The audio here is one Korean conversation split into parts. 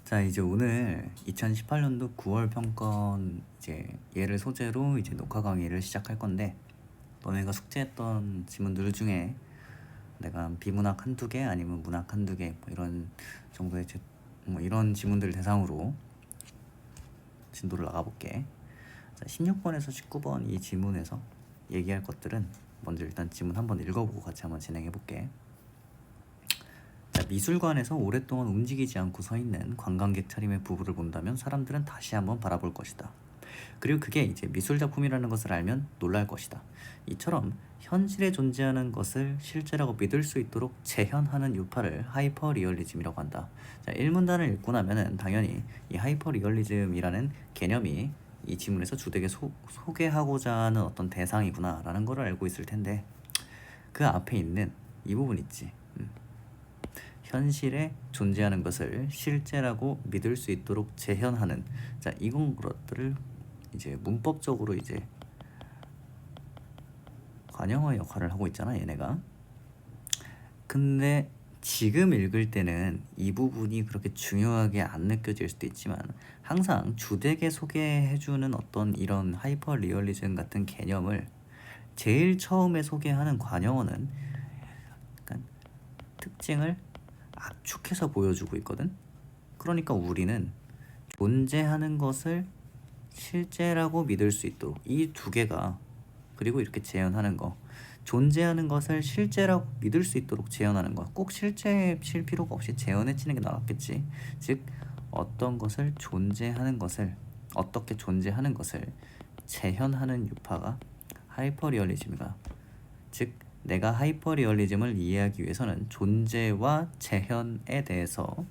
자, 이제 오늘 2018년도 9월 평가원 이제 얘를 소재로 이제 녹화 강의를 시작할 건데, 너네가 숙제했던 지문들 중에 내가 비문학 한두 개 아니면 문학 한두 개 뭐 이런 정도의 뭐 이런 지문들 대상으로 진도를 나가볼게. 자, 16번에서 19번 이 지문에서 얘기할 것들은 먼저 일단 지문 한번 읽어보고 같이 한번 진행해볼게. 자, 미술관에서 오랫동안 움직이지 않고 서 있는 관광객 차림의 부부를 본다면 사람들은 다시 한번 바라볼 것이다. 그리고 그게 이제 미술작품이라는 것을 알면 놀랄 것이다. 이처럼 현실에 존재하는 것을 실제라고 믿을 수 있도록 재현하는 유파를 하이퍼 리얼리즘이라고 한다. 자, 1문단을 읽고 나면은 당연히 이 하이퍼 리얼리즘이라는 개념이 이 지문에서 주되게 소개하고자 하는 어떤 대상이구나 라는 걸 알고 있을 텐데, 그 앞에 있는 이 부분 있지. 현실에 존재하는 것을 실제라고 믿을 수 있도록 재현하는, 자, 이건 것들을 이제 문법적으로 이제 관용어 역할을 하고 있잖아, 얘네가. 근데 지금 읽을 때는 이 부분이 그렇게 중요하게 안 느껴질 수도 있지만, 항상 주되게 소개해주는 어떤 이런 하이퍼 리얼리즘 같은 개념을 제일 처음에 소개하는 관용어는 약간 특징을 압축해서 보여주고 있거든. 그러니까 우리는 존재하는 것을 실제라고 믿을 수 있도록 이 두 개가, 그리고 이렇게 재현하는 거, 존재하는 것을 실제라고 믿을 수 있도록 재현하는 거, 꼭 실제 칠 필요가 없이 재현해치는 게 나았겠지. 즉 어떤 것을 존재하는 것을, 어떻게 존재하는 것을 재현하는 유파가 하이퍼리얼리즘이가, 즉 내가 하이퍼리얼리즘을 이해하기 위해서는 존재와 재현에 대해서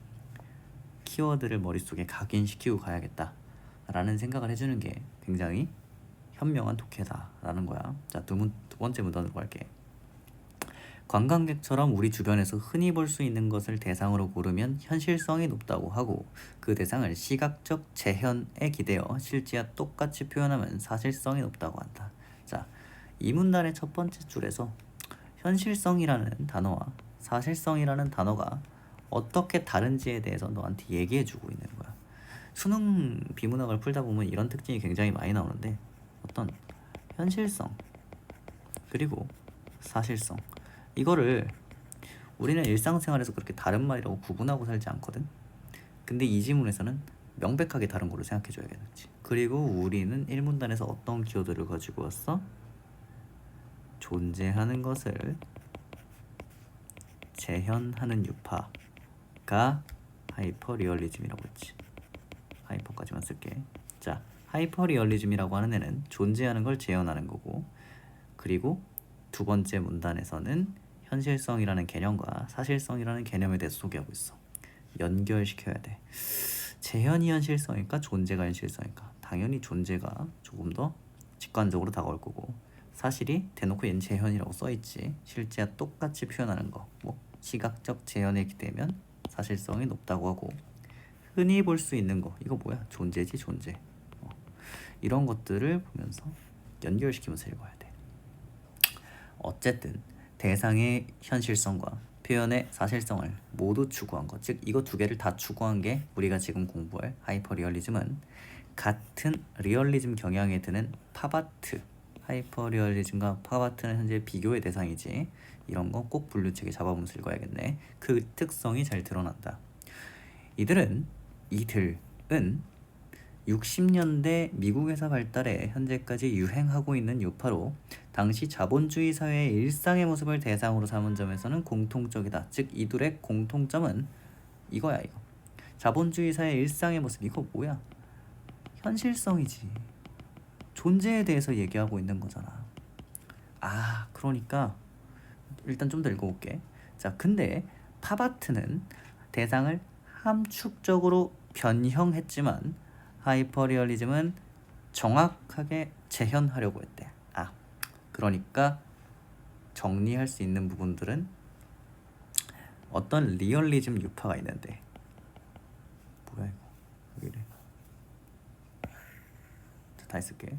키워드를 머릿속에 각인시키고 가야겠다 라는 생각을 해주는 게 굉장히 현명한 독해다라는 거야. 자, 두 번째 문단으로 갈게. 관광객처럼 우리 주변에서 흔히 볼 수 있는 것을 대상으로 고르면 현실성이 높다고 하고, 그 대상을 시각적 재현에 기대어 실제와 똑같이 표현하면 사실성이 높다고 한다. 자, 이 문단의 첫 번째 줄에서 현실성이라는 단어와 사실성이라는 단어가 어떻게 다른지에 대해서 너한테 얘기해주고 있는 거야. 수능 비문학을 풀다 보면 이런 특징이 굉장히 많이 나오는데, 어떤 현실성 그리고 사실성, 이거를 우리는 일상생활에서 그렇게 다른 말이라고 구분하고 살지 않거든. 근데 이 지문에서는 명백하게 다른 거로 생각해줘야겠지. 그리고 우리는 1문단에서 어떤 키워드를 가지고 왔어? 존재하는 것을 재현하는 유파가 하이퍼 리얼리즘이라고 했지. 하이퍼까지만 쓸게. 자, 하이퍼 리얼리즘이라고 하는 애는 존재하는 걸 재현하는 거고, 그리고 두 번째 문단에서는 현실성이라는 개념과 사실성이라는 개념에 대해서 소개하고 있어. 연결시켜야 돼. 재현이 현실성일까 존재가 현실성일까? 당연히 존재가 조금 더 직관적으로 다가올 거고, 사실이 대놓고 얘는 재현이라고 써있지. 실제와 똑같이 표현하는 거, 뭐 시각적 재현에 기대면 사실성이 높다고 하고, 흔히 볼 수 있는 거, 이거 뭐야? 존재지, 존재. 이런 것들을 보면서 연결시키면서 읽어야 돼. 어쨌든 대상의 현실성과 표현의 사실성을 모두 추구한 것, 즉 이거 두 개를 다 추구한 게 우리가 지금 공부할 하이퍼리얼리즘은, 같은 리얼리즘 경향에 드는 팝아트, 하이퍼리얼리즘과 팝아트는 현재 비교의 대상이지. 이런 거 꼭 분류책에 잡아보면서 읽어야겠네. 그 특성이 잘 드러난다. 이들은 60년대 미국에서 발달해 현재까지 유행하고 있는 유파로 당시 자본주의 사회의 일상의 모습을 대상으로 삼은 점에서는 공통적이다. 즉 이들의 공통점은 이거야. 이거 자본주의 사회의 일상의 모습, 이거 뭐야? 현실성이지. 존재에 대해서 얘기하고 있는 거잖아. 아, 그러니까 일단 좀 더 읽어볼게. 자, 근데 팝아트는 대상을 함축적으로 변형했지만 하이퍼리얼리즘은 정확하게 재현하려고 했대. 아, 그러니까 정리할 수 있는 부분들은 어떤 리얼리즘 유파가 있는데, 뭐야 이거 왜 이래? 자, 다시 쓸게.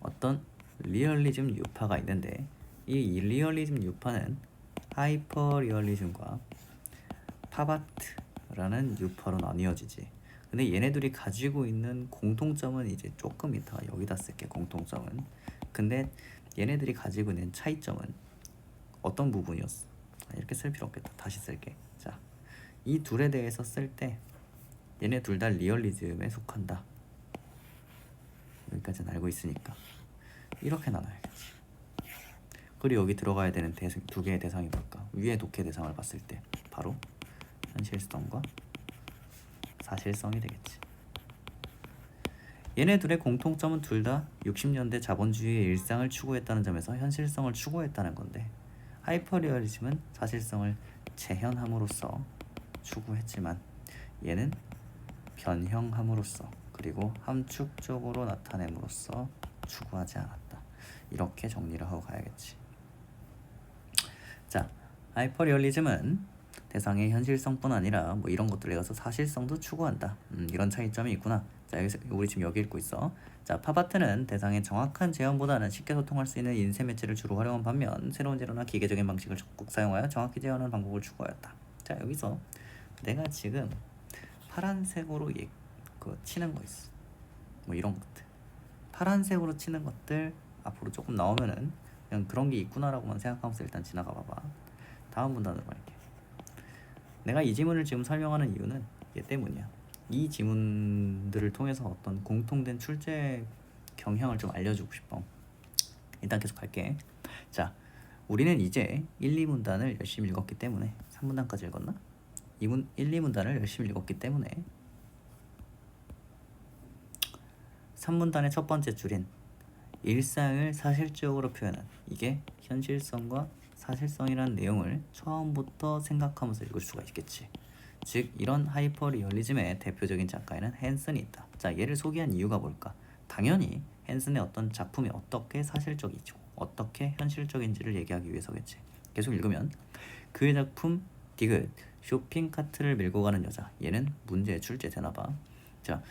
어떤 리얼리즘 유파가 있는데, 이 리얼리즘 유파는 하이퍼리얼리즘과 팝아트 라는 유파로 나뉘어지지. 근데 얘네들이 가지고 있는 공통점은 이제 조금 이따가 여기다 쓸게. 공통점은. 근데 얘네들이 가지고 있는 차이점은 어떤 부분이었어? 이렇게 쓸 필요 없겠다. 다시 쓸게. 자, 이 둘에 대해서 쓸 때 얘네 둘 다 리얼리즘에 속한다. 여기까지는 알고 있으니까 이렇게 나눠야겠지. 그리고 여기 들어가야 되는 두 개의 대상이 뭘까? 위에 독해 대상을 봤을 때 바로 현실성과 사실성이 되겠지. 얘네 둘의 공통점은 둘 다 60년대 자본주의의 일상을 추구했다는 점에서 현실성을 추구했다는 건데, 하이퍼리얼리즘은 사실성을 재현함으로써 추구했지만 얘는 변형함으로써 그리고 함축적으로 나타냄으로써 추구하지 않았다. 이렇게 정리를 하고 가야겠지. 자, 하이퍼리얼리즘은 대상의 현실성뿐 아니라 뭐 이런 것들에 가서 사실성도 추구한다. 이런 차이점이 있구나. 자, 여기서 우리 지금 여기 읽고 있어. 자, 팝아트는 대상의 정확한 재현보다는 쉽게 소통할 수 있는 인쇄 매체를 주로 활용한 반면 새로운 재료나 기계적인 방식을 적극 사용하여 정확히 재현하는 방법을 추구하였다. 자, 여기서 내가 지금 파란색으로 치는 거 있어. 뭐 이런 것들. 파란색으로 치는 것들 앞으로 조금 나오면은 그냥 그런 게 있구나라고만 생각하면서 일단 지나가 봐봐. 다음 문단으로 갈게. 내가 이 지문을 지금 설명하는 이유는 얘 때문이야. 이 지문들을 통해서 어떤 공통된 출제 경향을 좀 알려주고 싶어. 일단 계속 갈게. 자, 우리는 이제 1, 2문단을 열심히 읽었기 때문에 3문단까지 읽었나? 1, 2문단을 열심히 읽었기 때문에 3문단의 첫 번째 줄인 일상을 사실적으로 표현한, 이게 현실성과 사실성이라는 내용을 처음부터 생각하면서 읽을 수가 있겠지. 즉 이런 하이퍼리얼리즘의 대표적인 작가에는 헨슨이 있다. 자, 얘를 소개한 이유가 뭘까? 당연히 헨슨의 어떤 작품이 어떻게 사실적이고 어떻게 현실적인지를 얘기하기 위해서겠지. 계속 읽으면 그의 작품 디귿, 쇼핑카트를 밀고 가는 여자. 얘는 문제에 출제되나봐. 자,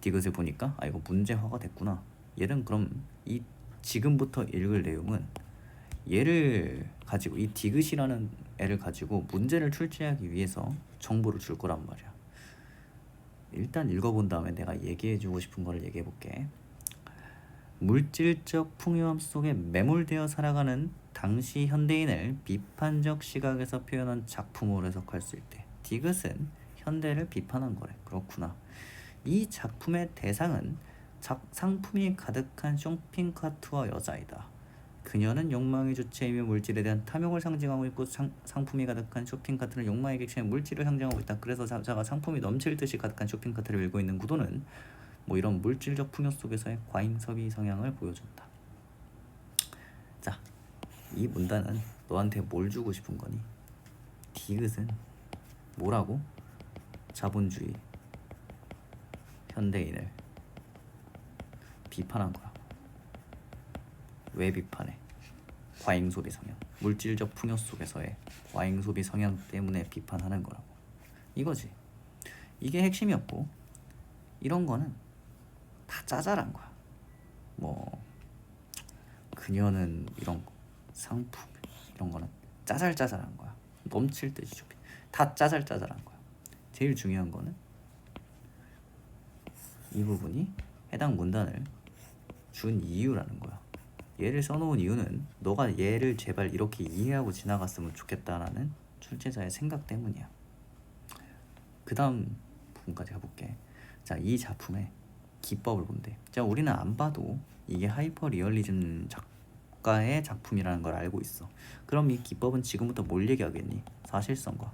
디귿을 보니까 이거 문제화가 됐구나. 얘는 그럼 이 지금부터 읽을 내용은 얘를 가지고, 이 디귿이라는 애를 가지고 문제를 출제하기 위해서 정보를 줄 거란 말이야. 일단 읽어본 다음에 내가 얘기해주고 싶은 거를 얘기해볼게. 물질적 풍요함 속에 매몰되어 살아가는 당시 현대인을 비판적 시각에서 표현한 작품으로 해석할 수 있대. 디귿은 현대를 비판한 거래. 그렇구나. 이 작품의 대상은 상품이 가득한 쇼핑카트와 여자이다. 그녀는 욕망의 주체이며 물질에 대한 탐욕을 상징하고 있고 상품이 가득한 쇼핑카트는 욕망의 객체인 물질을 상징하고 있다. 그래서 자가 상품이 넘칠 듯이 가득한 쇼핑카트를 밀고 있는 구도는 뭐 이런 물질적 풍요 속에서의 과잉 소비 성향을 보여준다. 자, 이 문단은 너한테 뭘 주고 싶은 거니? 디귿은 뭐라고? 자본주의 현대인을 비판한 거야. 왜 비판해? 과잉 소비 성향, 물질적 풍요 속에서의 과잉 소비 성향 때문에 비판하는 거라고. 이거지. 이게 핵심이었고, 이런 거는 다 짜잘한 거야. 뭐 그녀는 이런 거, 상품 이런 거는 짜잘짜잘한 거야. 넘칠 듯이 쇼핑. 다 짜잘짜잘한 거야. 제일 중요한 거는 이 부분이 해당 문단을 준 이유라는 거야. 얘를 써놓은 이유는 너가 얘를 제발 이렇게 이해하고 지나갔으면 좋겠다라는 출제자의 생각 때문이야. 그 다음 부분까지 가볼게. 자, 이 작품의 기법을 본대. 자, 우리는 안 봐도 이게 하이퍼 리얼리즘 작가의 작품이라는 걸 알고 있어. 그럼 이 기법은 지금부터 뭘 얘기하겠니? 사실성과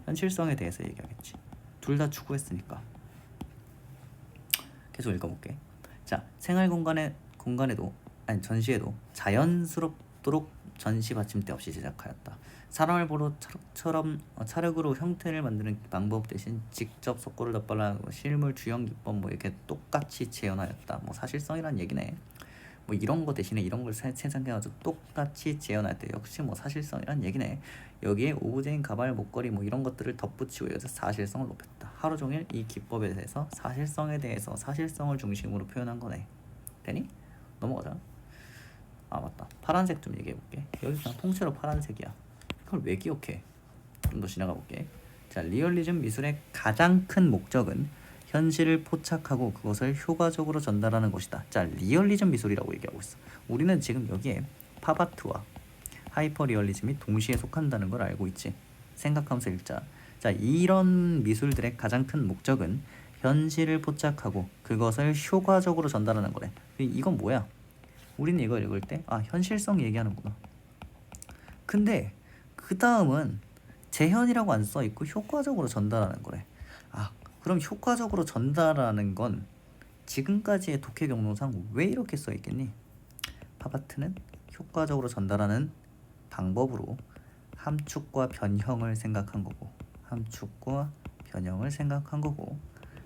현실성에 대해서 얘기하겠지. 둘 다 추구했으니까. 계속 읽어볼게. 자, 생활 공간에도 전시에도 자연스럽도록 전시 받침대 없이 제작하였다. 사람을 보러 찰흙으로 형태를 만드는 방법 대신 직접 석고를 덧발라 실물 주형 기법 뭐 이렇게 똑같이 재현하였다. 뭐 사실성이란 얘기네. 뭐 이런 거 대신에 이런 걸 생산해가지고 똑같이 재현할 때 역시 뭐 사실성이란 얘기네. 여기에 오브제인 가발 목걸이 뭐 이런 것들을 덧붙이고 여기서 사실성을 높였다. 하루 종일 이 기법에 대해서 사실성에 대해서 사실성을 중심으로 표현한 거네. 되니? 넘어가자. 아, 맞다. 파란색 좀 얘기해볼게. 여기 그냥 통째로 파란색이야. 이걸 왜 기억해? 좀 더 지나가 볼게. 자, 리얼리즘 미술의 가장 큰 목적은 현실을 포착하고 그것을 효과적으로 전달하는 것이다. 자, 리얼리즘 미술이라고 얘기하고 있어. 우리는 지금 여기에 팝아트와 하이퍼 리얼리즘이 동시에 속한다는 걸 알고 있지. 생각하면서 읽자. 자, 이런 미술들의 가장 큰 목적은 현실을 포착하고 그것을 효과적으로 전달하는 거래. 이건 뭐야? 우리는 이걸 읽을 때 현실성 얘기하는구나. 근데 그 다음은 재현이라고 안 써 있고 효과적으로 전달하는 거래. 그럼 효과적으로 전달하는 건 지금까지의 독해 경로상 왜 이렇게 써 있겠니? 팝아트는 효과적으로 전달하는 방법으로 함축과 변형을 생각한 거고,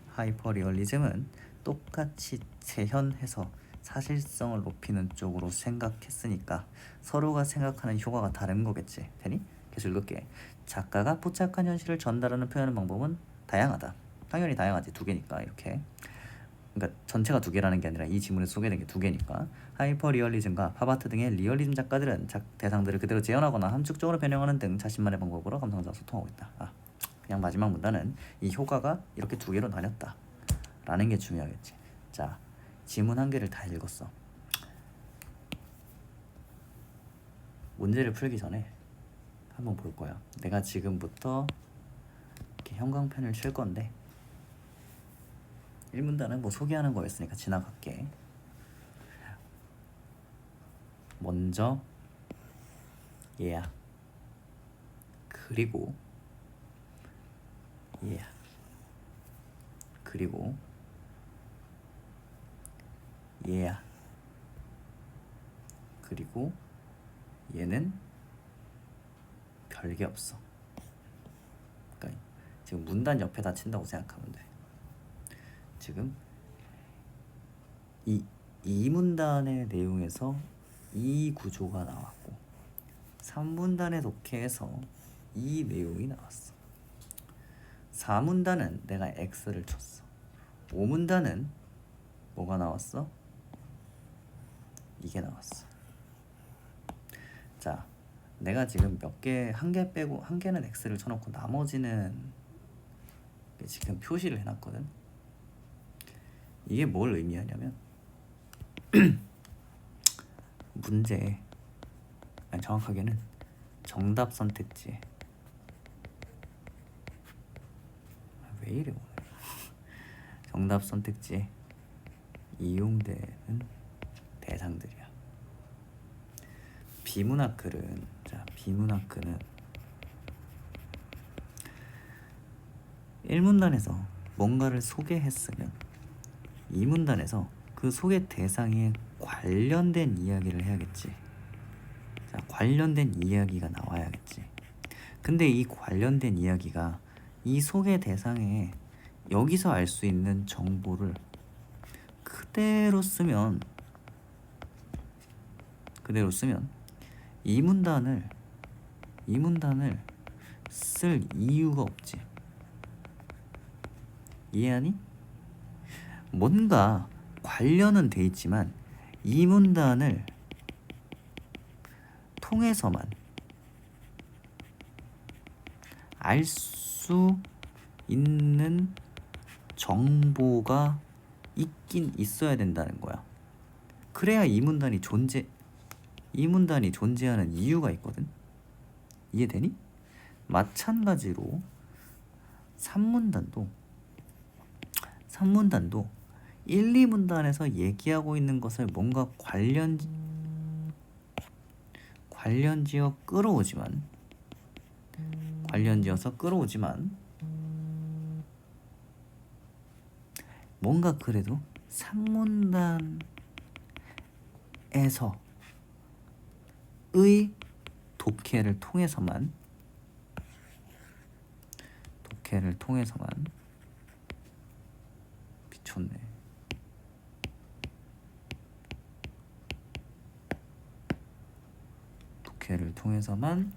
하이퍼 리얼리즘은 똑같이 재현해서 사실성을 높이는 쪽으로 생각했으니까 서로가 생각하는 효과가 다른 거겠지. 되니? 계속 읽을게. 작가가 포착한 현실을 전달하는 표현의 방법은 다양하다. 당연히 다양하지. 두 개니까 이렇게. 그러니까 전체가 두 개라는 게 아니라 이 지문에 소개된 게 두 개니까. 하이퍼 리얼리즘과 팝아트 등의 리얼리즘 작가들은 대상들을 그대로 재현하거나 함축적으로 변형하는 등 자신만의 방법으로 감상자와 소통하고 있다. 그냥 마지막 문단은 이 효과가 이렇게 두 개로 나뉘었다 라는 게 중요하겠지. 자, 지문 한 개를 다 읽었어. 문제를 풀기 전에 한번 볼 거야. 내가 지금부터 이렇게 형광펜을 칠 건데 1문단은 뭐 소개하는 거였으니까 지나갈게. 먼저 얘야, 그리고 얘야, 그리고 얘야, 그리고 얘는 별게 없어. 그러니까 지금 문단 옆에다 친다고 생각하면 돼. 지금 이 문단의 내용에서 이 구조가 나왔고 3문단의 독해에서 이 내용이 나왔어. 4문단은 내가 X를 쳤어. 5문단은 뭐가 나왔어? 이게 나왔어. 자, 내가 지금 한 개 빼고 한 개는 X를 쳐놓고 나머지는 지금 표시를 해놨거든. 이게 뭘 의미하냐면 문제, 정확하게는 정답 선택지에 왜 이래 오늘 정답 선택지에 이용되는 대상들이야. 비문학글은 비문학글은 1문단에서 뭔가를 소개했으면 2문단에서 그 소개 대상에 관련된 이야기를 해야겠지. 자, 관련된 이야기가 나와야겠지. 근데 이 관련된 이야기가 이 소개 대상에 여기서 알 수 있는 정보를 그대로 쓰면 이 문단을 쓸 이유가 없지. 이해하니? 뭔가 관련은 돼 있지만 이 문단을 통해서만 알 수 있는 정보가 있긴 있어야 된다는 거야. 그래야 이 문단이 존재하는 이유가 있거든. 이해되니? 마찬가지로 3문단도 1, 2문단에서 얘기하고 있는 것을 뭔가 관련지어서 끌어오지만 뭔가 그래도 3문단에서의 독해를 통해서만 미쳤네. 독해를 통해서만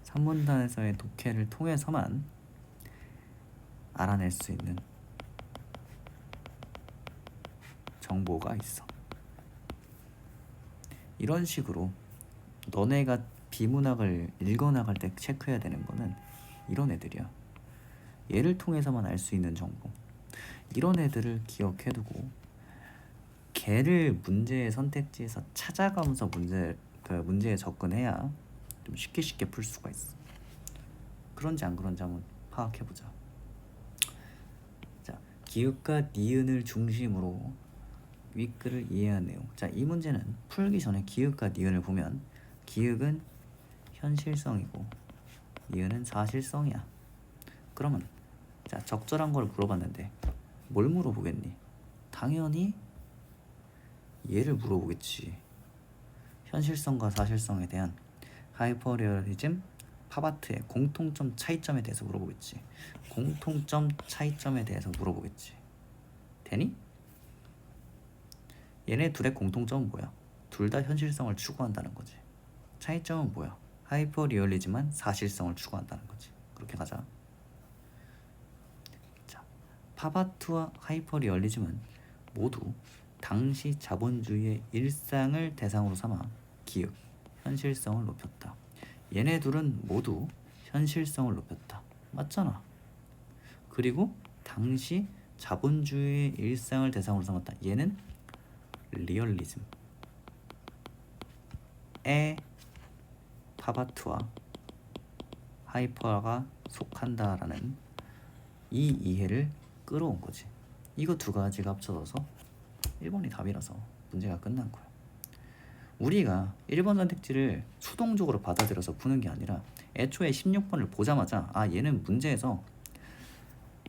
3문단에서의 독해를 통해서만 알아낼 수 있는 정보가 있어. 이런 식으로 너네가 비문학을 읽어나갈 때 체크해야 되는 거는 이런 애들이야. 얘를 통해서만 알 수 있는 정보. 이런 애들을 기억해두고 걔를 문제의 선택지에서 찾아가면서 문제에 접근해야 좀 쉽게 풀 수가 있어. 그런지 안 그런지 한번 파악해보자. 자, 기읍과 니은을 중심으로 윗글을 이해한 내용. 자, 이 문제는 풀기 전에 기읍과 니은을 보면 기읍은 현실성이고 니은은 사실성이야. 그러면 자, 적절한 걸 물어봤는데 뭘 물어보겠니? 당연히 얘를 물어보겠지. 현실성과 사실성에 대한 하이퍼리얼리즘 팝아트의 공통점 차이점에 대해서 물어보겠지. 공통점 차이점에 대해서 물어보겠지. 되니? 얘네 둘의 공통점은 뭐야? 둘 다 현실성을 추구한다는 거지. 차이점은 뭐야? 하이퍼리얼리즘만 사실성을 추구한다는 거지. 그렇게 가자. 자, 팝아트와 하이퍼리얼리즘은 모두 당시 자본주의의 일상을 대상으로 삼아 기획, 현실성을 높였다. 얘네 둘은 모두 현실성을 높였다. 맞잖아. 그리고 당시 자본주의의 일상을 대상으로 삼았다. 얘는 리얼리즘의 팝아트와 하이퍼가 속한다라는 이 이해를 끌어온 거지. 이거 두 가지가 합쳐져서 1번이 답이라서 문제가 끝난 거야. 우리가 1번 선택지를 수동적으로 받아들여서 푸는 게 아니라 애초에 16번을 보자마자 아, 얘는 문제에서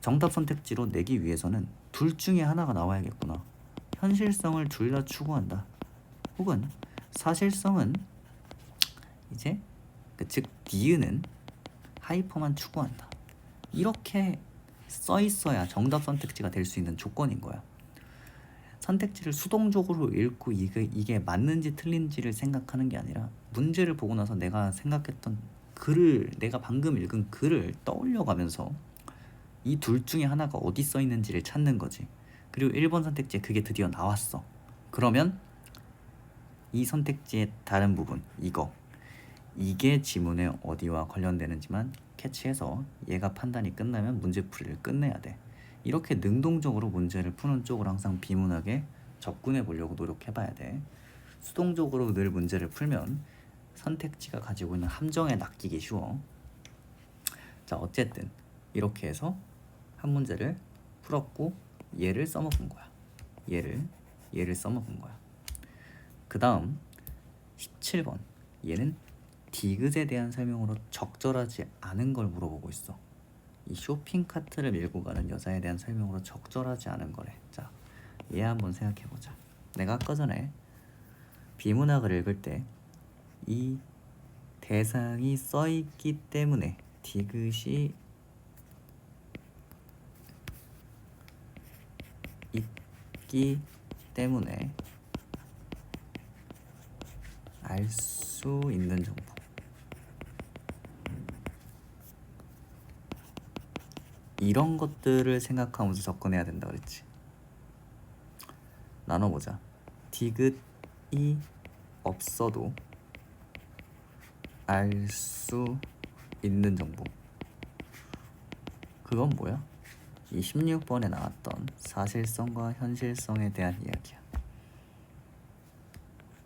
정답 선택지로 내기 위해서는 둘 중에 하나가 나와야겠구나. 현실성을 둘 다 추구한다. 혹은 사실성은 이제 즉 니은은 하이퍼만 추구한다. 이렇게 써 있어야 정답 선택지가 될 수 있는 조건인 거야. 선택지를 수동적으로 읽고 이게 맞는지 틀린지를 생각하는 게 아니라 문제를 보고 나서 내가 생각했던 글을, 내가 방금 읽은 글을 떠올려가면서 이 둘 중에 하나가 어디 써 있는지를 찾는 거지. 그리고 1번 선택지에 그게 드디어 나왔어. 그러면 이 선택지의 다른 부분, 이게 지문의 어디와 관련되는지만 캐치해서 얘가 판단이 끝나면 문제풀이를 끝내야 돼. 이렇게 능동적으로 문제를 푸는 쪽으로 항상 비문학에 접근해 보려고 노력해봐야 돼. 수동적으로 늘 문제를 풀면 선택지가 가지고 있는 함정에 낚이기 쉬워. 자, 어쨌든 이렇게 해서 한 문제를 풀었고 얘를 써먹은 거야. 얘를 써먹은 거야. 그 다음 17번. 얘는 디귿에 대한 설명으로 적절하지 않은 걸 물어보고 있어. 이 쇼핑 카트를 밀고 가는 여자에 대한 설명으로 적절하지 않은 거래. 자, 얘 한번 생각해보자. 내가 아까 전에 비문학을 읽을 때 이 대상이 써있기 때문에 디귿이 있기 때문에 알 수 있는 정보, 이런 것들을 생각하면서 접근해야 된다 그랬지. 나눠보자. 디귿이 없어도 알 수 있는 정보, 그건 뭐야? 이 16번에 나왔던 사실성과 현실성에 대한 이야기야.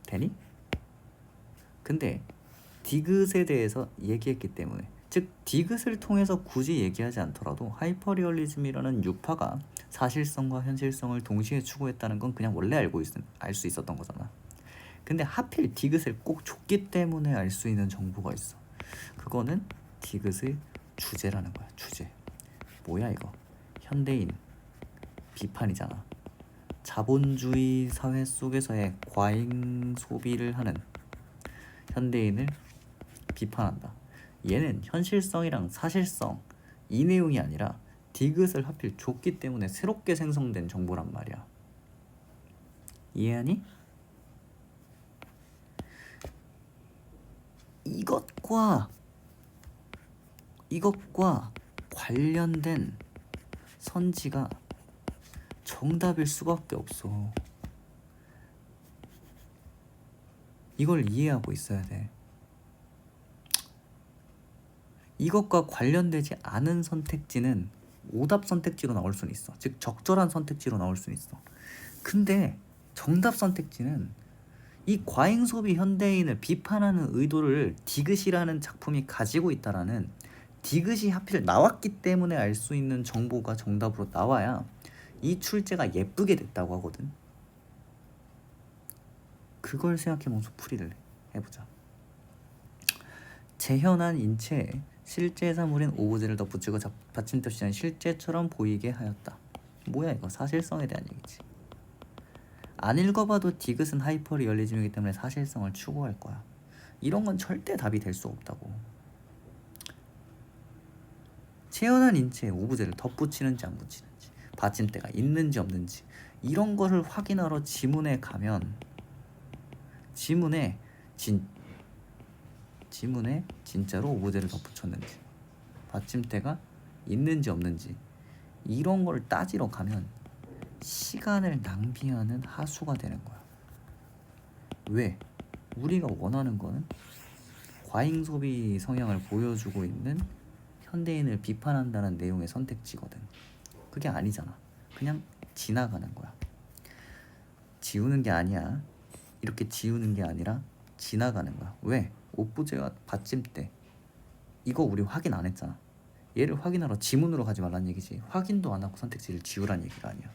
되니? 근데 디귿에 대해서 얘기했기 때문에, 즉 디귿을 통해서 굳이 얘기하지 않더라도 하이퍼리얼리즘이라는 유파가 사실성과 현실성을 동시에 추구했다는 건 그냥 원래 알 수 있었던 거잖아. 근데 하필 디귿을 꼭 줬기 때문에 알 수 있는 정보가 있어. 그거는 디귿의 주제라는 거야. 주제. 뭐야 이거? 현대인 비판이잖아. 자본주의 사회 속에서의 과잉 소비를 하는 현대인을 비판한다. 얘는 현실성이랑 사실성 이 내용이 아니라 디귿을 하필 줬기 때문에 새롭게 생성된 정보란 말이야. 이해하니? 이것과 관련된 선지가 정답일 수밖에 없어. 이걸 이해하고 있어야 돼. 이것과 관련되지 않은 선택지는 오답 선택지로 나올 수는 있어. 즉 적절한 선택지로 나올 수는 있어. 근데 정답 선택지는 이 과잉 소비 현대인을 비판하는 의도를 디귿이라는 작품이 가지고 있다라는, 디귿이 하필 나왔기 때문에 알 수 있는 정보가 정답으로 나와야 이 출제가 예쁘게 됐다고 하거든. 그걸 생각해보면서 풀이를 해보자. 재현한 인체에 실제 사물인 오브제를 덧붙이고 받침대 없이 실제처럼 보이게 하였다. 뭐야 이거, 사실성에 대한 얘기지. 안 읽어봐도 디귿은 하이퍼 리얼리즘이기 때문에 사실성을 추구할 거야. 이런 건 절대 답이 될 수 없다고. 재현한 인체에 오브제를 덧붙이는지 안 붙이는지, 받침대가 있는지 없는지, 이런 거를 확인하러 지문에 가면 지문에 진짜로 오브제를 덧붙였는지, 받침대가 있는지 없는지, 이런 걸 따지러 가면 시간을 낭비하는 하수가 되는 거야. 왜? 우리가 원하는 거는 과잉 소비 성향을 보여주고 있는 현대인을 비판한다는 내용의 선택지거든. 그게 아니잖아. 그냥 지나가는 거야. 지우는 게 아니야. 이렇게 지우는 게 아니라 지나가는 거야. 왜? 오브제와 받침대, 이거 우리 확인 안 했잖아. 얘를 확인하러 지문으로 가지 말란 얘기지, 확인도 안 하고 선택지를 지우란 얘기가 아니야.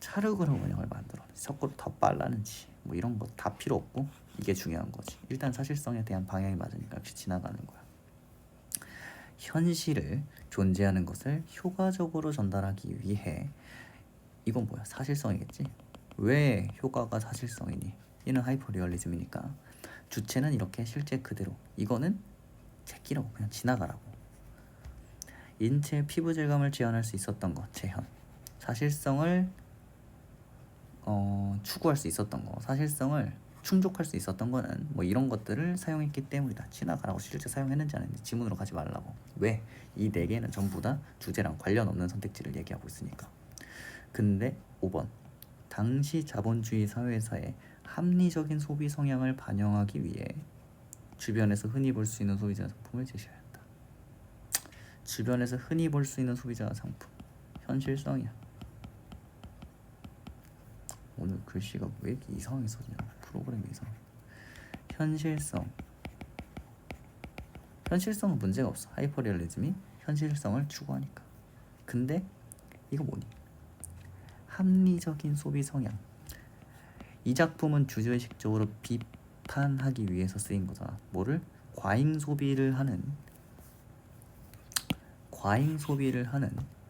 차르그룹 원형을 만들어 속도를 더 빨라는지 뭐 이런 거 다 필요 없고, 이게 중요한 거지. 일단 사실성에 대한 방향이 맞으니까 역시 지나가는 거야. 현실을, 존재하는 것을 효과적으로 전달하기 위해, 이건 뭐야? 사실성이겠지. 왜 효과가 사실성이니? 얘는 하이퍼 리얼리즘이니까 주체는 이렇게 실제 그대로, 이거는 제끼라고, 그냥 지나가라고. 인체 피부 질감을 재현할 수 있었던 것, 재현. 사실성을 추구할 수 있었던 거, 사실성을 충족할 수 있었던 거는 뭐 이런 것들을 사용했기 때문이다. 지나가라고. 실제 사용했는지 안 했는지 지문으로 가지 말라고. 왜? 이 4개는 전부 다 주제랑 관련 없는 선택지를 얘기하고 있으니까. 근데 5번, 당시 자본주의 사회에서의 합리적인 소비 성향을 반영하기 위해 주변에서 흔히 볼 수 있는 소비자 상품을 제시해야 한다. 주변에서 흔히 볼 수 있는 소비자 상품, 현실성이야. 오늘 글씨가 왜 이렇게 이상하게 써지냐, 프로그램이 이상해. 현실성은 문제가 없어. 하이퍼리얼리즘이 현실성을 추구하니까. 근데 이거 뭐니? 합리적인 소비 성향. 이 작품은 주제의식적으로 비판하기 위해서 쓰인 거잖아. 뭐를? 과잉 소비를 하는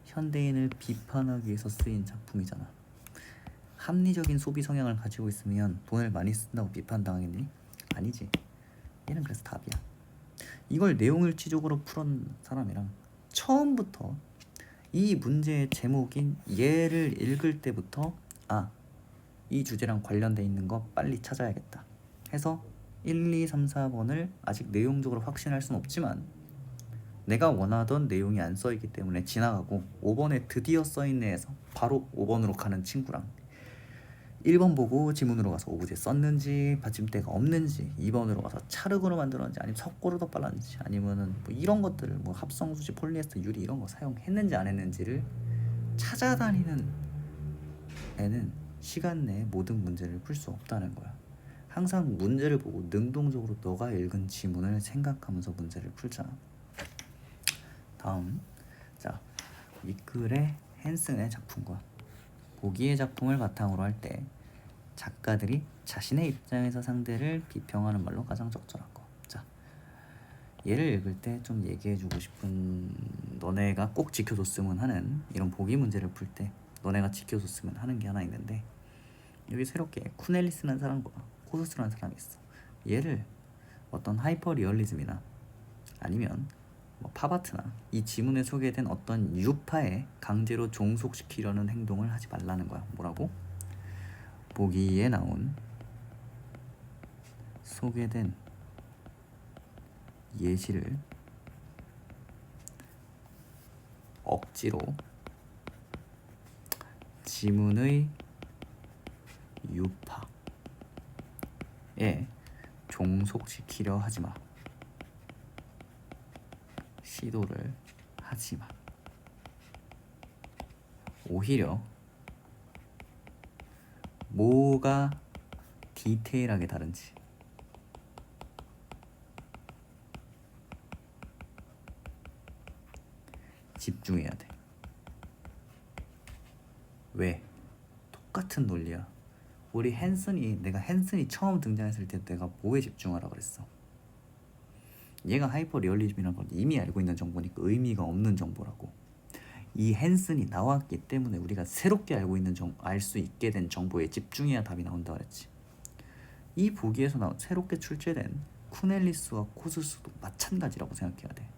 현대인을 비판하기 위해서 쓰인 작품이잖아. 합리적인 소비 성향을 가지고 있으면 돈을 많이 쓴다고 비판당하겠니? 아니지. 얘는 그래서 답이야. 이걸 내용일치적으로 풀은 사람이랑 처음부터 이 문제의 제목인 얘를 읽을 때부터 이 주제랑 관련돼 있는 거 빨리 찾아야겠다 해서 1, 2, 3, 4번을 아직 내용적으로 확신할 순 없지만 내가 원하던 내용이 안 써있기 때문에 지나가고, 5번에 드디어 써있네 해서 바로 5번으로 가는 친구랑 1번 보고 지문으로 가서 오브제 썼는지, 받침대가 없는지, 2번으로 가서 차르그로 만들었는지, 아니면 석고로 더 빨랐는지, 아니면은 뭐 이런 것들을 뭐 합성수지, 폴리에스터, 유리 이런 거 사용했는지 안 했는지를 찾아다니는 애는 시간 내에 모든 문제를 풀 수 없다는 거야. 항상 문제를 보고 능동적으로 너가 읽은 지문을 생각하면서 문제를 풀자. 다음, 자, 위클의 헨슨의 작품과 보기의 작품을 바탕으로 할 때 작가들이 자신의 입장에서 상대를 비평하는 말로 가장 적절한 거. 자, 얘를 읽을 때 좀 얘기해주고 싶은, 너네가 꼭 지켜줬으면 하는, 이런 보기 문제를 풀 때 너네가 지켜줬으면 하는 게 하나 있는데, 여기 새롭게 쿠넬리스라는 사람과 코소스라는 사람이 있어. 얘를 어떤 하이퍼 리얼리즘이나 아니면 뭐 팝아트나 이 지문에 소개된 어떤 유파에 강제로 종속시키려는 행동을 하지 말라는 거야. 뭐라고? 보기에 나온 소개된 예시를 억지로 지문의 유파에 종속시키려 하지마. 시도를 하지만 오히려 뭐가 디테일하게 다른지 집중해야 돼. 왜? 똑같은 논리야. 내가 헨슨이 처음 등장했을 때 내가 뭐에 집중하라 그랬어? 얘가 하이퍼 리얼리즘이라는 건 이미 알고 있는 정보니까 의미가 없는 정보라고. 이 헨슨이 나왔기 때문에 우리가 새롭게 알 수 있게 된 정보에 집중해야 답이 나온다 그랬지. 이 보기에서 새롭게 출제된 쿠넬리스와 코스스도 마찬가지라고 생각해야 돼.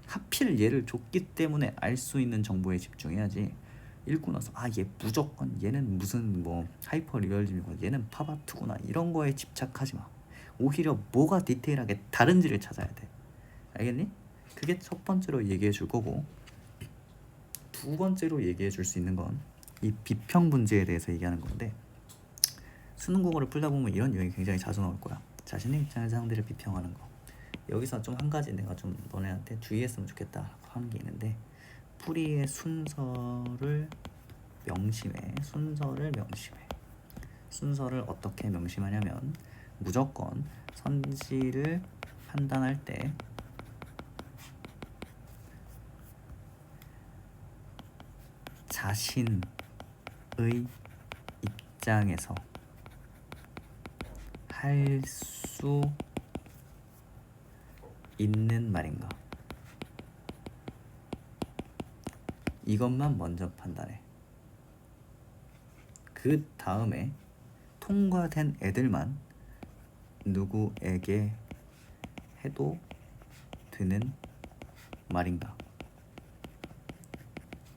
하필 얘를 줬기 때문에 알 수 있는 정보에 집중해야지. 읽고 나서 얘 무조건 얘는 무슨 뭐 하이퍼 리얼리즘이고 얘는 팝아트구나 이런 거에 집착하지 마. 오히려 뭐가 디테일하게 다른지를 찾아야 돼. 알겠니? 그게 첫 번째로 얘기해 줄 거고, 두 번째로 얘기해 줄 수 있는 건 이 비평 문제에 대해서 얘기하는 건데, 수능 국어를 풀다 보면 이런 유형이 굉장히 자주 나올 거야. 자신의 입장에서 상대를 비평하는 거. 여기서 좀 한 가지 내가 좀 너네한테 주의했으면 좋겠다 하는 게 있는데, 풀이의 순서를 명심해. 순서를 어떻게 명심하냐면, 무조건 선지를 판단할 때 자신의 입장에서 할 수 있는 말인가, 이것만 먼저 판단해. 그 다음에 통과된 애들만 누구에게 해도 되는 말인가,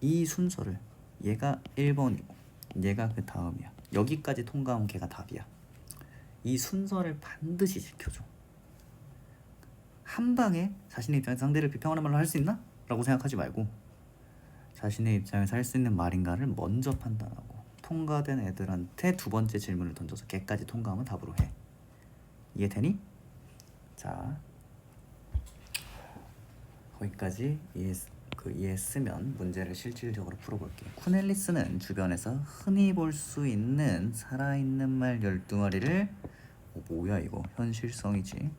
이 순서를, 얘가 1번이고 얘가 그 다음이야, 여기까지 통과하면 걔가 답이야. 이 순서를 반드시 지켜줘. 한 방에 자신의 입장에서 상대를 비평하는 말로 할 수 있나? 라고 생각하지 말고, 자신의 입장에서 할 수 있는 말인가를 먼저 판단하고, 통과된 애들한테 두 번째 질문을 던져서 걔까지 통과하면 답으로 해. 이해되니? 자, 거기까지 이해했으면 문제를 실질적으로 풀어볼게. 쿠넬리스는 주변에서 흔히 볼 수 있는 살아있는 말 12마리를 뭐야 이거, 현실성이지.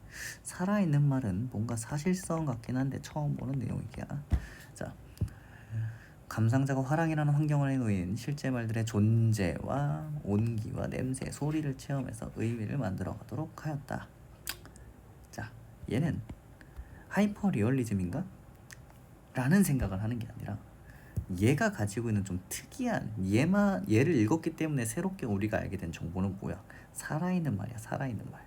살아있는 말은 뭔가 사실성 같긴 한데 처음 보는 내용이야. 자, 감상자가 화랑이라는 환경 안에 놓인 실제 말들의 존재와 온기와 냄새, 소리를 체험해서 의미를 만들어가도록 하였다. 자, 얘는 하이퍼 리얼리즘인가? 라는 생각을 하는 게 아니라, 얘가 가지고 있는 좀 특이한, 얘를 읽었기 때문에 새롭게 우리가 알게 된 정보는 뭐야? 살아있는 말이야. 살아있는 말.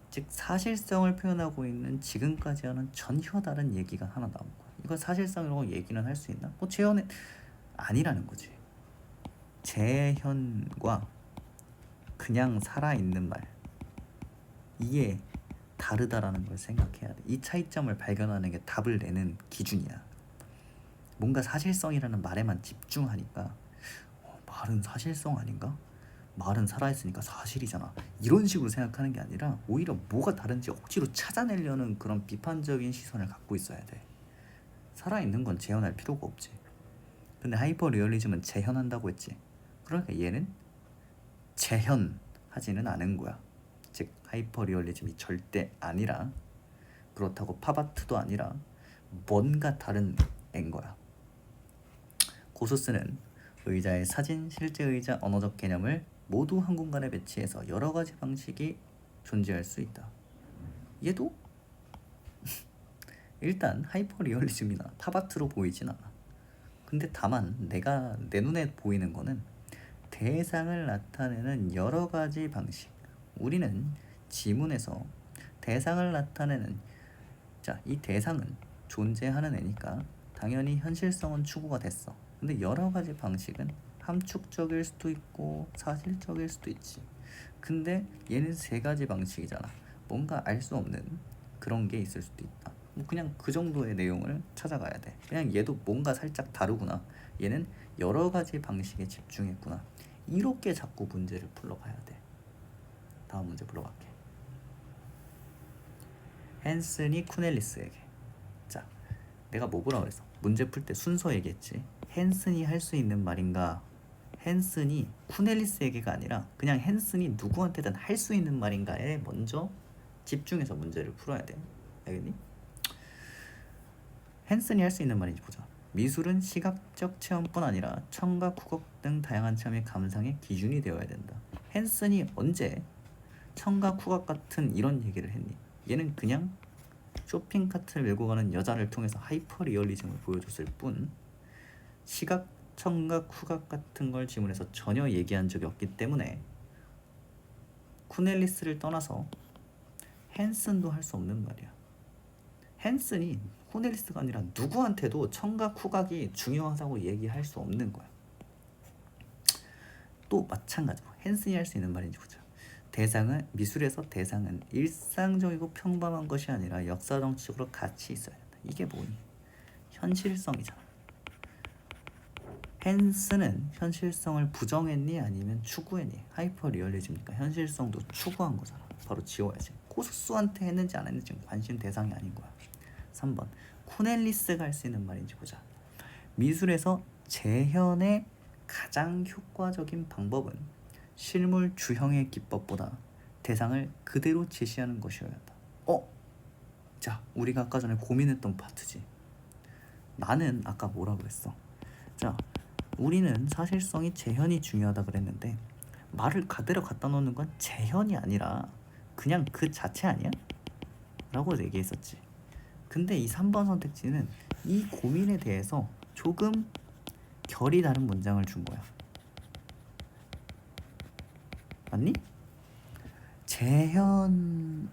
즉 사실성을 표현하고 있는 지금까지와는 전혀 다른 얘기가 하나 나온 거야. 이거 사실성이라고 얘기는 할 수 있나? 재현은 아니라는 거지. 재현과 그냥 살아있는 말, 이게 다르다라는 걸 생각해야 돼. 이 차이점을 발견하는 게 답을 내는 기준이야. 뭔가 사실성이라는 말에만 집중하니까 말은 사실성 아닌가? 말은 살아있으니까 사실이잖아, 이런 식으로 생각하는 게 아니라 오히려 뭐가 다른지 억지로 찾아내려는 그런 비판적인 시선을 갖고 있어야 돼. 살아있는 건 재현할 필요가 없지. 근데 하이퍼 리얼리즘은 재현한다고 했지. 그러니까 얘는 재현하지는 않은 거야. 즉 하이퍼 리얼리즘이 절대 아니라, 그렇다고 팝아트도 아니라 뭔가 다른 애인 거야. 고소스는 의자의 사진, 실제 의자, 언어적 개념을 모두 한 공간에 배치해서 여러 가지 방식이 존재할 수 있다. 얘도 일단 하이퍼 리얼리즘이나 팝아트로 보이진 않아. 근데 다만 내 눈에 보이는 거는 대상을 나타내는 여러 가지 방식. 우리는 지문에서 대상을 나타내는, 이 대상은 존재하는 애니까 당연히 현실성은 추구가 됐어. 근데 여러 가지 방식은 함축적일 수도 있고 사실적일 수도 있지. 근데 얘는 세 가지 방식이잖아. 뭔가 알 수 없는 그런 게 있을 수도 있다. 그냥 그 정도의 내용을 찾아가야 돼. 그냥 얘도 뭔가 살짝 다르구나, 얘는 여러 가지 방식에 집중했구나, 이렇게 자꾸 문제를 풀러가야 돼. 다음 문제 풀어갈게. 헨슨이 쿠넬리스에게, 내가 뭐라고 그랬어? 문제 풀 때 순서 얘기했지. 헨슨이 할 수 있는 말인가? 헨슨이 쿠넬리스에게가 아니라 그냥 헨슨이 누구한테든 할 수 있는 말인가에 먼저 집중해서 문제를 풀어야 돼. 알겠니? 헨슨이 할 수 있는 말인지 보자. 미술은 시각적 체험뿐 아니라 청각, 후각 등 다양한 체험의 감상의 기준이 되어야 된다. 헨슨이 언제 청각, 후각 같은 이런 얘기를 했니? 얘는 그냥 쇼핑카트를 메고 가는 여자를 통해서 하이퍼 리얼리즘을 보여줬을 뿐 시각, 청각, 후각 같은 걸 지문해서 전혀 얘기한 적이 없기 때문에 쿠넬리스를 떠나서 헨슨도 할 수 없는 말이야. 헨슨이 쿠넬리스가 아니라 누구한테도 청각, 후각이 중요하다고 얘기할 수 없는 거야. 또 마찬가지로 헨슨이 할 수 있는 말인지 보자. 대상은 미술에서 대상은 일상적이고 평범한 것이 아니라 역사 정치적으로 가치 있어야 된다. 이게 뭐니? 현실성이잖아. 헨슨은 현실성을 부정했니 아니면 추구했니? 하이퍼 리얼리즘이니까 현실성도 추구한 거잖아. 바로 지워야지. 코스수한테 했는지 안 했는지 관심 대상이 아닌 거야. 3번 쿠넬리스가 할 수 있는 말인지 보자. 미술에서 재현의 가장 효과적인 방법은 실물 주형의 기법보다 대상을 그대로 제시하는 것이어야 한다. 자, 우리가 아까 전에 고민했던 파트지. 나는 아까 뭐라고 했어? 자, 우리는 사실성이 재현이 중요하다 그랬는데 말을 그대로 갖다 놓는 건 재현이 아니라 그냥 그 자체 아니야? 라고 얘기했었지. 근데 이 3번 선택지는 이 고민에 대해서 조금 결이 다른 문장을 준 거야. 맞니? 재현의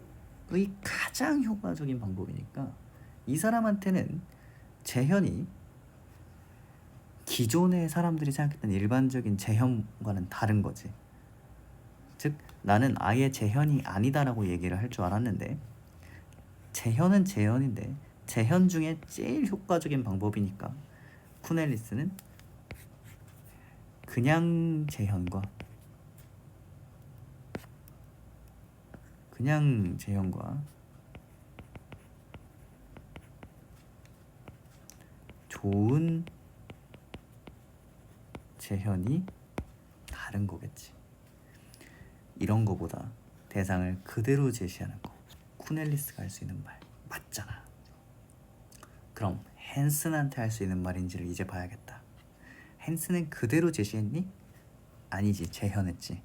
가장 효과적인 방법이니까 이 사람한테는 재현이 기존의 사람들이 생각했던 일반적인 재현과는 다른 거지. 즉 나는 아예 재현이 아니다라고 얘기를 할 줄 알았는데 재현은 재현인데 재현 중에 제일 효과적인 방법이니까 쿠넬리스는 그냥 재현과 좋은 재현이 다른 거겠지. 이런 거보다 대상을 그대로 제시하는 거 쿠넬리스가 할 수 있는 말 맞잖아. 그럼 헨슨한테 할 수 있는 말인지를 이제 봐야겠다. 헨슨은 그대로 제시했니? 아니지, 재현했지.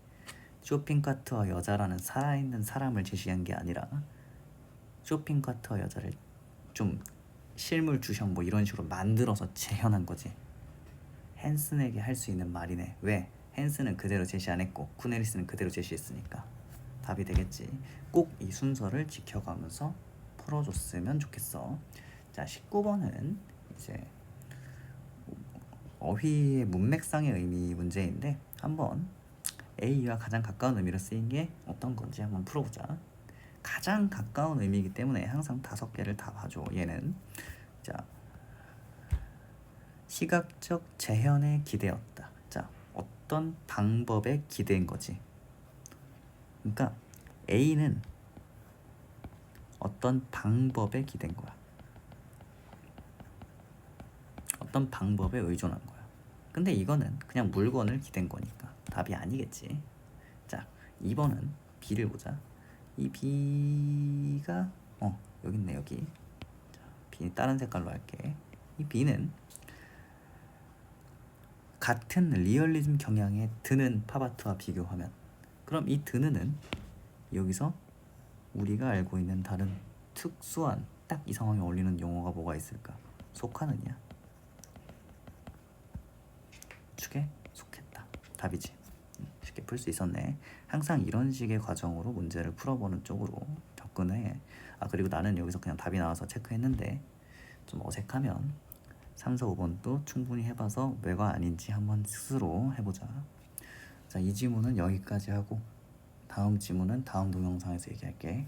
쇼핑카트와 여자라는 살아있는 사람을 제시한 게 아니라 쇼핑카트와 여자를 좀 실물 주형 뭐 이런 식으로 만들어서 재현한 거지. 헨슨에게 할 수 있는 말이네. 왜? 헨슨은 그대로 제시 안 했고 쿠넬리스는 그대로 제시했으니까 답이 되겠지. 꼭 이 순서를 지켜가면서 풀어줬으면 좋겠어. 자, 19번은 이제 어휘의 문맥상의 의미 문제인데 한번 A와 가장 가까운 의미로 쓰인 게 어떤 건지 한번 풀어보자. 가장 가까운 의미이기 때문에 항상 5개를 다 봐줘. 얘는 자, 시각적 재현에 기대었다. 자, 어떤 방법에 기대인 거지. 그러니까 A는 어떤 방법에 기댄 거야. 어떤 방법에 의존한 거야. 근데 이거는 그냥 물건을 기댄 거니까 답이 아니겠지. 자, 2번은 B를 보자. 이 B가 여기 있네. 여기. 자, B 다른 색깔로 할게. 이 B는 같은 리얼리즘 경향에 드는 팝아트와 비교하면, 그럼 이 드는은 여기서 우리가 알고 있는 다른 특수한 딱 이 상황에 어울리는 용어가 뭐가 있을까? 속하느냐? 축에 속했다. 답이지. 쉽게 풀 수 있었네. 항상 이런 식의 과정으로 문제를 풀어보는 쪽으로 접근해. 그리고 나는 여기서 그냥 답이 나와서 체크했는데 좀 어색하면 3, 4, 5번도 충분히 해봐서 왜가 아닌지 한번 스스로 해보자. 자, 이 지문은 여기까지 하고 다음 지문은 다음 동영상에서 얘기할게.